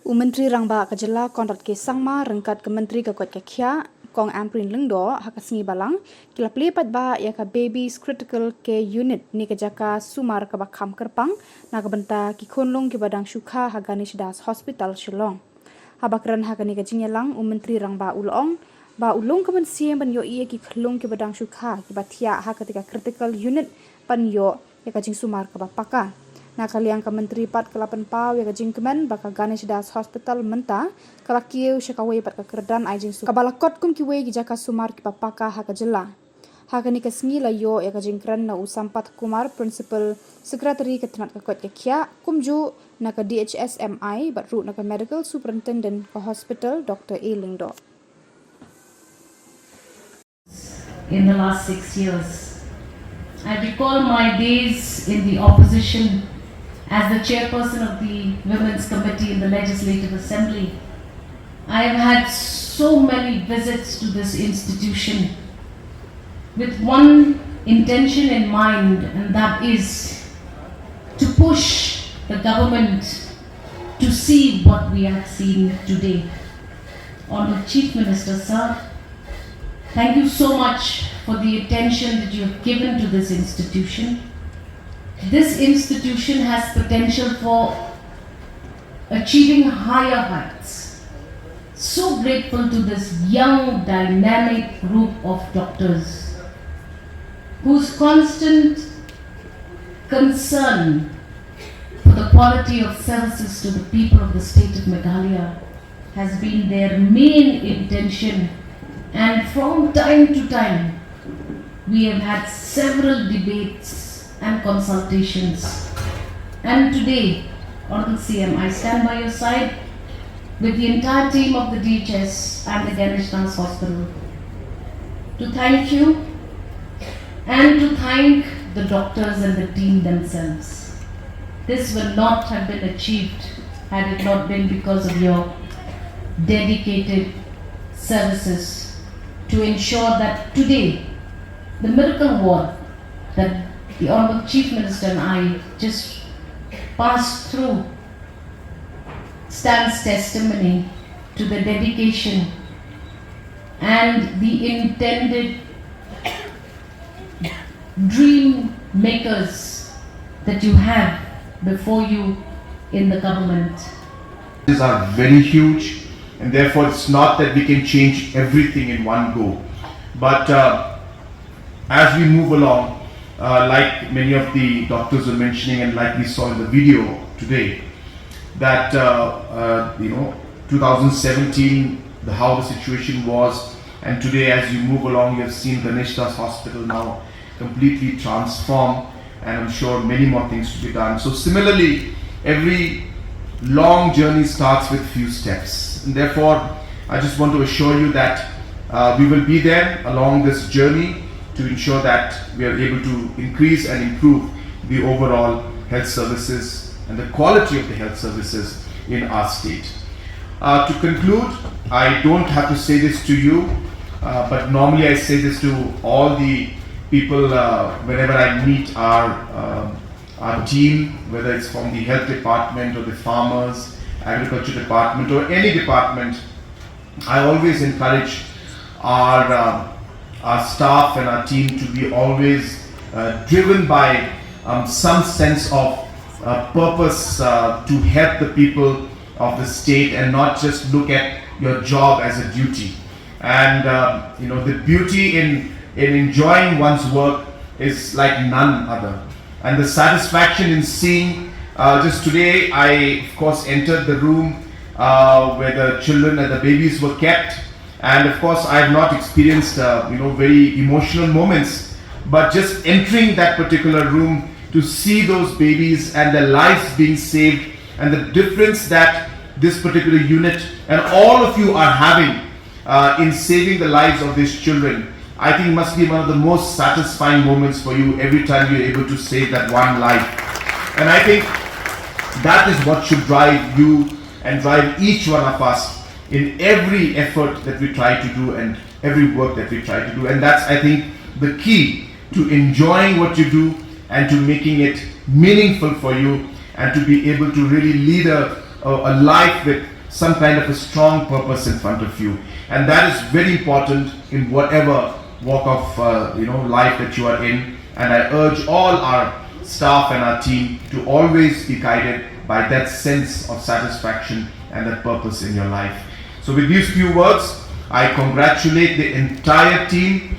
Myntri Rangbah Jylla Conrad K Sangma ryngkat ke Menteri Koit Khiah Kong Ampareen Lyngdoh sngi Balang kila plie paidbah jaka babies critical care unit ni ke jaka sumar kaba kham kyrpang na ke bynta ki Khunlung ki badang syukha Ganesh Das Hospital Shillong. Haba kren ni ke jingialang Myntri Rangbah ulong ba ulung ke Mynsiem ban Ïohi ki Khunlung ki badang syukha ki thiah ketika critical unit pan yo jaka jing sumar kaba paka. Nakaliang ke Menteri Pat ke-8 Pau yang jing kemen baka Ganesh Das Hospital menta kalakiu syakawai pat ke kerdan ai jing su kabalakot kum kiwe gi jaka sumar ki papaka ha ke Jylla ha ke ni ke sngi la yo ya ke jing kren na Sampath Kumar Principal Secretary ke Tenat ke Koit ke Khiah kumju na ke DHS MI bat ru na ke Medical Superintendent ke Hospital Dr A Lyngdoh. In the last 6 years, I recall my days in the opposition as the chairperson of the Women's Committee in the Legislative Assembly. I have had so many visits to this institution with one intention in mind, and that is to push the government to see what we have seen today. Honourable Chief Minister Sir, thank you so much for the attention that you have given to this institution. This institution has potential for achieving higher heights. So grateful to this young, dynamic group of doctors whose constant concern for the quality of services to the people of the state of Meghalaya has been their main intention, and from time to time we have had several debates and consultations. And today, Honorable CM, I stand by your side with the entire team of the DHS and the Ganesh Das Hospital to thank you and to thank the doctors and the team themselves. This would not have been achieved had it not been because of your dedicated services to ensure that today the miracle ward that the Honourable Chief Minister and I just passed through stands testimony to the dedication and the intended dream makers that you have before you in the government. These are very huge, and therefore it's not that we can change everything in one go. But as we move along, like many of the doctors were mentioning and like we saw in the video today, that 2017, how the situation was, and today as you move along, you have seen Ganesh Das Hospital now completely transformed, and I'm sure many more things to be done. So similarly, every long journey starts with few steps, and therefore I just want to assure you that we will be there along this journey to ensure that we are able to increase and improve the overall health services and the quality of the health services in our state. To conclude, I don't have to say this to you, but normally I say this to all the people whenever I meet our team, whether it's from the health department or the farmers, agriculture department or any department. I always encourage our staff and our team to be always driven by some sense of purpose to help the people of the state and not just look at your job as a duty. And the beauty in enjoying one's work is like none other. And the satisfaction in seeing, just today I of course entered the room where the children and the babies were kept. And of course, I have not experienced, very emotional moments, but just entering that particular room to see those babies and their lives being saved, and the difference that this particular unit and all of you are having in saving the lives of these children, I think must be one of the most satisfying moments for you every time you're able to save that one life. And I think that is what should drive you and drive each one of us in every effort that we try to do and every work that we try to do. And that's, I think, the key to enjoying what you do and to making it meaningful for you and to be able to really lead a a life with some kind of a strong purpose in front of you, and that is very important in whatever walk of life that you are in. And I urge all our staff and our team to always be guided by that sense of satisfaction and that purpose in your life. So with these few words, I congratulate the entire team